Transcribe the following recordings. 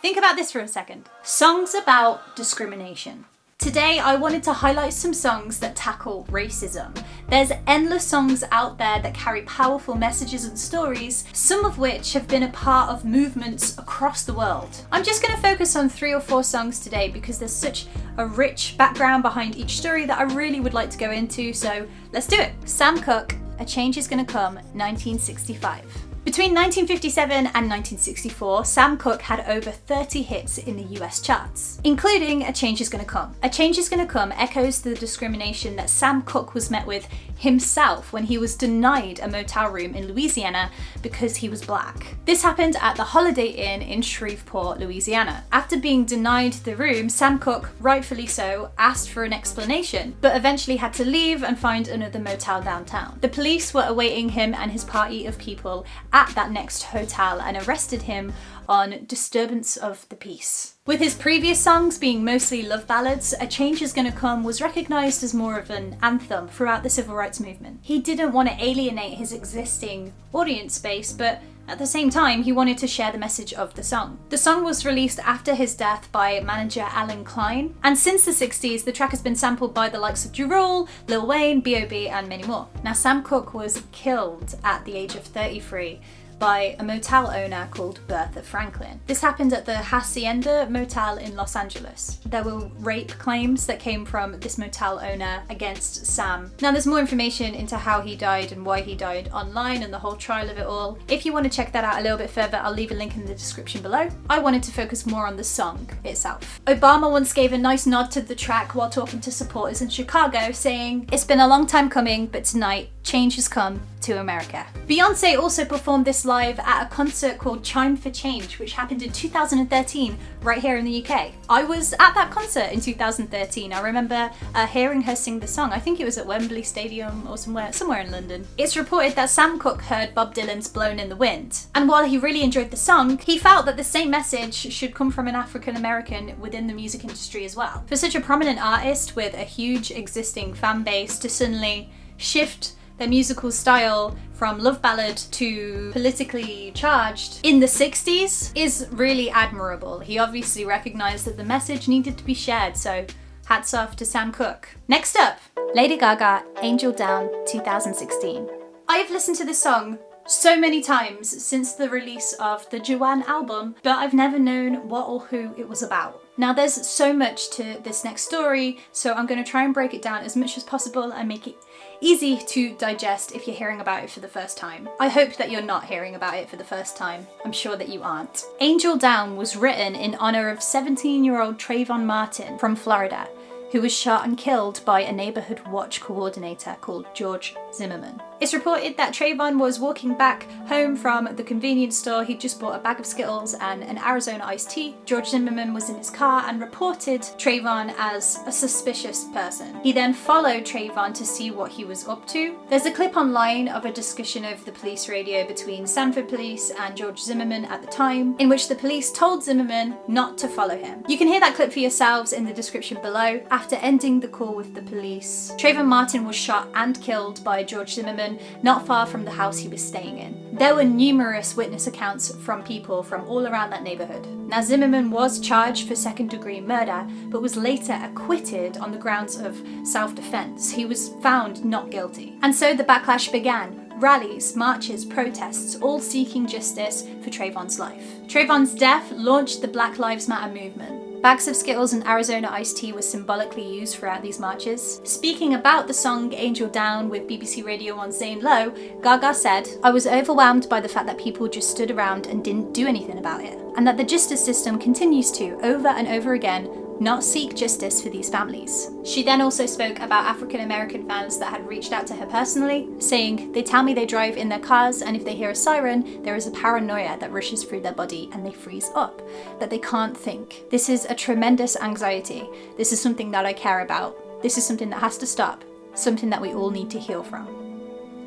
Think about this for a second. Songs about discrimination. Today I wanted to highlight some songs that tackle racism. There's endless songs out there that carry powerful messages and stories, some of which have been a part of movements across the world. I'm just going to focus on 3 or 4 songs today because there's such a rich background behind each story that I really would like to go into, so let's do it. Sam Cooke, A Change Is Gonna Come, 1965. Between 1957 and 1964, Sam Cooke had over 30 hits in the US charts, including A Change Is Gonna Come. A Change Is Gonna Come echoes the discrimination that Sam Cooke was met with himself when he was denied a motel room in Louisiana because he was black. This happened at the Holiday Inn in Shreveport, Louisiana. After being denied the room, Sam Cooke, rightfully so, asked for an explanation, but eventually had to leave and find another motel downtown. The police were awaiting him and his party of people at that next hotel and arrested him on disturbance of the peace. With his previous songs being mostly love ballads, A Change Is Gonna Come was recognised as more of an anthem throughout the civil rights movement. He didn't want to alienate his existing audience base, but at the same time, he wanted to share the message of the song. The song was released after his death by manager Alan Klein, and since the 60s, the track has been sampled by the likes of Ja Rule, Lil Wayne, B.O.B. and many more. Now, Sam Cooke was killed at the age of 33 by a motel owner called Bertha Franklin. This happened at the Hacienda Motel in Los Angeles. There were rape claims that came from this motel owner against Sam. Now there's more information into how he died and why he died online and the whole trial of it all. If you want to check that out a little bit further, I'll leave a link in the description below. I wanted to focus more on the song itself. Obama once gave a nice nod to the track while talking to supporters in Chicago, saying, "It's been a long time coming, but tonight, change has come to America." Beyonce also performed this live at a concert called Chime for Change, which happened in 2013 right here in the UK. I was at that concert in 2013. I remember hearing her sing the song. I think it was at Wembley Stadium or somewhere in London. It's reported that Sam Cooke heard Bob Dylan's Blown in the Wind, and while he really enjoyed the song, he felt that the same message should come from an African American within the music industry as well. For such a prominent artist with a huge existing fan base to suddenly shift their musical style from love ballad to politically charged in the 60s is really admirable. He obviously recognized that the message needed to be shared, so hats off to Sam Cooke. Next up, Lady Gaga, Angel Down, 2016. I have listened to this song so many times since the release of the Joanne album, but I've never known what or who it was about. Now there's so much to this next story, so I'm going to try and break it down as much as possible and make it easy to digest if you're hearing about it for the first time. I hope that you're not hearing about it for the first time. I'm sure that you aren't. Angel Down was written in honor of 17-year-old Trayvon Martin from Florida, who was shot and killed by a neighborhood watch coordinator called George Zimmerman. It's reported that Trayvon was walking back home from the convenience store. He'd just bought a bag of Skittles and an Arizona iced tea. George Zimmerman was in his car and reported Trayvon as a suspicious person. He then followed Trayvon to see what he was up to. There's a clip online of a discussion over the police radio between Sanford Police and George Zimmerman at the time, in which the police told Zimmerman not to follow him. You can hear that clip for yourselves in the description below. After ending the call with the police, Trayvon Martin was shot and killed by George Zimmerman not far from the house he was staying in. There were numerous witness accounts from people from all around that neighborhood. Now Zimmerman was charged for second-degree murder, but was later acquitted on the grounds of self-defense. He was found not guilty. And so the backlash began. Rallies, marches, protests, all seeking justice for Trayvon's life. Trayvon's death launched the Black Lives Matter movement. Bags of Skittles and Arizona iced tea was symbolically used throughout these marches. Speaking about the song Angel Down with BBC Radio 1's Zane Lowe, Gaga said, "I was overwhelmed by the fact that people just stood around and didn't do anything about it, and that the justice system continues to, over and over again, not seek justice for these families." She then also spoke about African American fans that had reached out to her personally, saying, "They tell me they drive in their cars and if they hear a siren, there is a paranoia that rushes through their body and they freeze up, that they can't think. This is a tremendous anxiety. This is something that I care about. This is something that has to stop, something that we all need to heal from."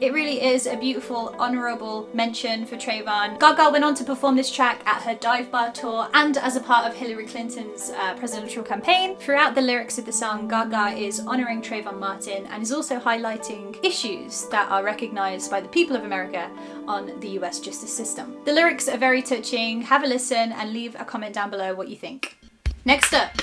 It really is a beautiful, honourable mention for Trayvon. Gaga went on to perform this track at her dive bar tour and as a part of Hillary Clinton's presidential campaign. Throughout the lyrics of the song, Gaga is honouring Trayvon Martin and is also highlighting issues that are recognised by the people of America on the US justice system. The lyrics are very touching. Have a listen and leave a comment down below what you think. Next up,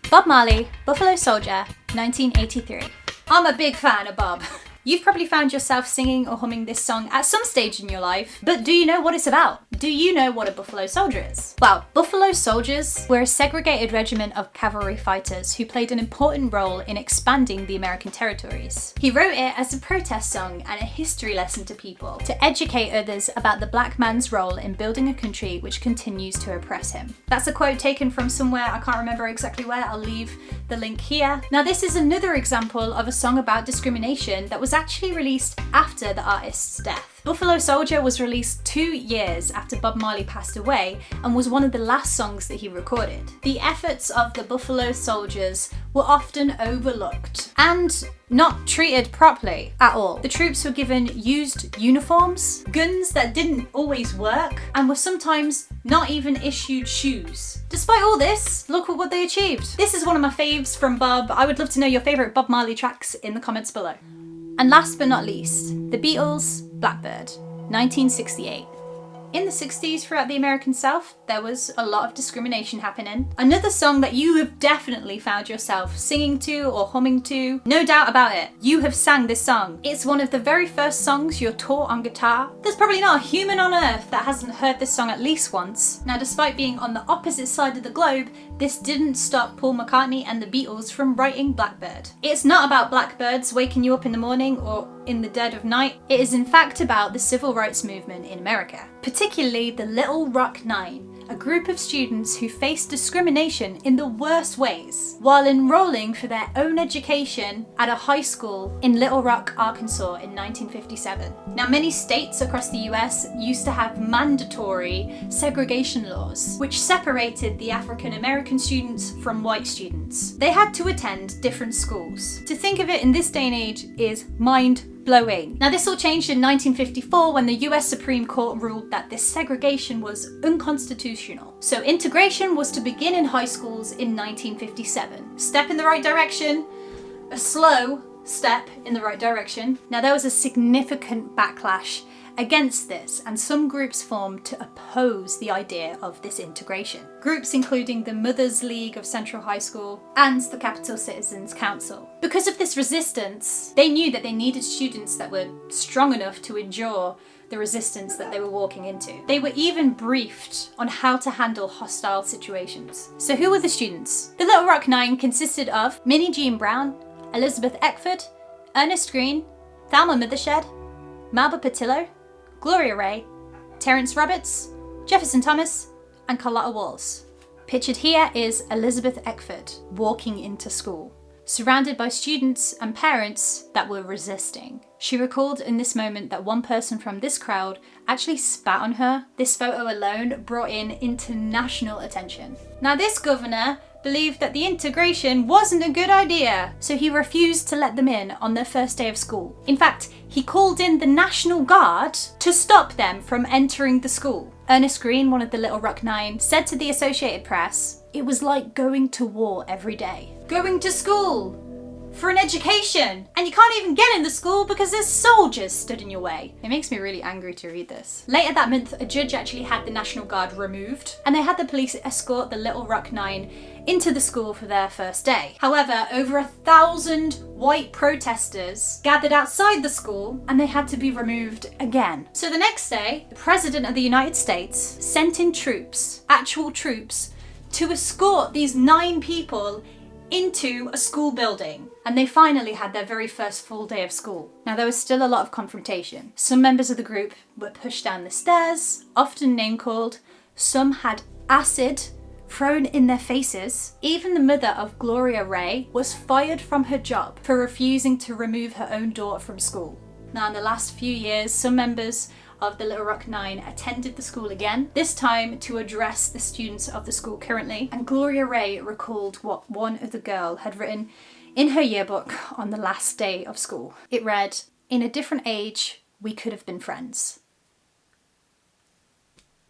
Bob Marley, Buffalo Soldier, 1983. I'm a big fan of Bob. You've probably found yourself singing or humming this song at some stage in your life, but do you know what it's about? Do you know what a Buffalo Soldier is? Well, Buffalo Soldiers were a segregated regiment of cavalry fighters who played an important role in expanding the American territories. He wrote it as a protest song and a history lesson to people, to educate others about the black man's role in building a country which continues to oppress him. That's a quote taken from somewhere, I can't remember exactly where, I'll leave the link here. Now this is another example of a song about discrimination that was actually released after the artist's death. Buffalo Soldier was released 2 years after Bob Marley passed away and was one of the last songs that he recorded. The efforts of the Buffalo Soldiers were often overlooked and not treated properly at all. The troops were given used uniforms, guns that didn't always work, and were sometimes not even issued shoes. Despite all this, look at what they achieved. This is one of my faves from Bob. I would love to know your favourite Bob Marley tracks in the comments below. And last but not least, the Beatles' Blackbird, 1968. In the 60s, throughout the American South, there was a lot of discrimination happening. Another song that you have definitely found yourself singing to or humming to, no doubt about it, you have sang this song. It's one of the very first songs you're taught on guitar. There's probably not a human on earth that hasn't heard this song at least once. Now, despite being on the opposite side of the globe, this didn't stop Paul McCartney and the Beatles from writing Blackbird. It's not about blackbirds waking you up in the morning or in the dead of night. It is in fact about the civil rights movement in America, particularly the Little Rock Nine, a group of students who faced discrimination in the worst ways while enrolling for their own education at a high school in Little Rock, Arkansas in 1957. Now, many states across the US used to have mandatory segregation laws, which separated the African American students from white students. They had to attend different schools. To think of it in this day and age is mind-blowing. Now, this all changed in 1954 when the US Supreme Court ruled that this segregation was unconstitutional. So integration was to begin in high schools in 1957. Step in the right direction, a slow step in the right direction. Now, there was a significant backlash against this, and some groups formed to oppose the idea of this integration. Groups including the Mothers League of Central High School and the Capital Citizens Council. Because of this resistance, they knew that they needed students that were strong enough to endure the resistance that they were walking into. They were even briefed on how to handle hostile situations. So who were the students? The Little Rock Nine consisted of Minnie Jean Brown, Elizabeth Eckford, Ernest Green, Thelma Mothershed, Melba Patillo, Gloria Ray, Terence Roberts, Jefferson Thomas, and Carlotta Walls. Pictured here is Elizabeth Eckford walking into school, surrounded by students and parents that were resisting. She recalled in this moment that one person from this crowd actually spat on her. This photo alone brought in international attention. Now, this governor believed that the integration wasn't a good idea, so he refused to let them in on their first day of school. In fact, he called in the National Guard to stop them from entering the school. Ernest Green, one of the Little Rock Nine, said to the Associated Press, "It was like going to war every day. Going to school for an education, and you can't even get in the school because there's soldiers stood in your way." It makes me really angry to read this. Later that month, a judge actually had the National Guard removed, and they had the police escort the Little Rock Nine into the school for their first day. However, over 1,000 white protesters gathered outside the school, and they had to be removed again. So the next day, the President of the United States sent in troops, actual troops, to escort these 9 people into a school building, and they finally had their very first full day of school. Now, there was still a lot of confrontation. Some members of the group were pushed down the stairs, often name-called. Some had acid thrown in their faces. Even the mother of Gloria Ray was fired from her job for refusing to remove her own daughter from school. Now, in the last few years, some members of the Little Rock Nine attended the school again, this time to address the students of the school currently, and Gloria Ray recalled what one of the girls had written in her yearbook on the last day of school. It read, In a different age, we could have been friends.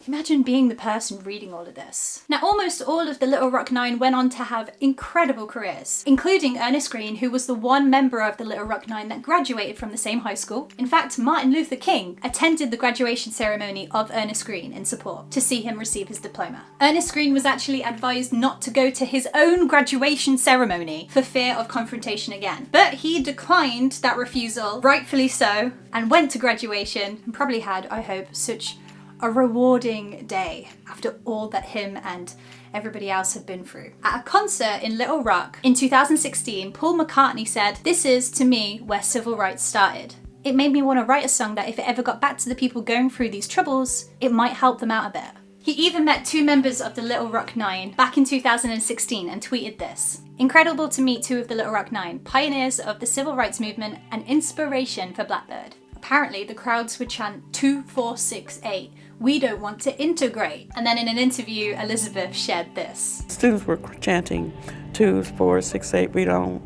Imagine being the person reading all of this. Now, almost all of the Little Rock Nine went on to have incredible careers, including Ernest Green, who was the one member of the Little Rock Nine that graduated from the same high school. In fact, Martin Luther King attended the graduation ceremony of Ernest Green in support to see him receive his diploma. Ernest Green was actually advised not to go to his own graduation ceremony for fear of confrontation again, but he declined that refusal, rightfully so, and went to graduation and probably had, I hope, such a rewarding day after all that him and everybody else had been through. At a concert in Little Rock in 2016, Paul McCartney said, "This is, to me, where civil rights started. It made me want to write a song that if it ever got back to the people going through these troubles, it might help them out a bit." He even met two members of the Little Rock Nine back in 2016 and tweeted this: "Incredible to meet two of the Little Rock Nine, pioneers of the civil rights movement and inspiration for Blackbird." Apparently, the crowds would chant 2468, "We don't want to integrate." And then in an interview, Elizabeth shared this. Students were chanting 2468, "We don't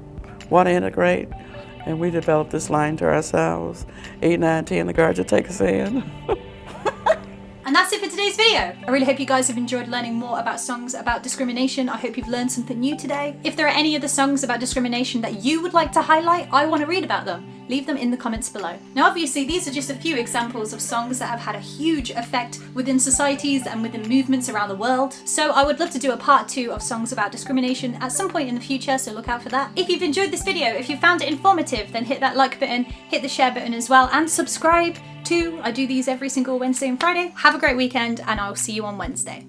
want to integrate." And we developed this line to ourselves, 8, 9, 10, the guards will take us in. And that's it for today's video. I really hope you guys have enjoyed learning more about songs about discrimination. I hope you've learned something new today. If there are any other songs about discrimination that you would like to highlight, I want to read about them. Leave them in the comments below. Now obviously these are just a few examples of songs that have had a huge effect within societies and within movements around the world. So I would love to do a part 2 of songs about discrimination at some point in the future, so look out for that. If you've enjoyed this video, if you found it informative, then hit that like button, hit the share button as well, and subscribe too. I do these every single Wednesday and Friday. Have a great weekend, and I'll see you on Wednesday.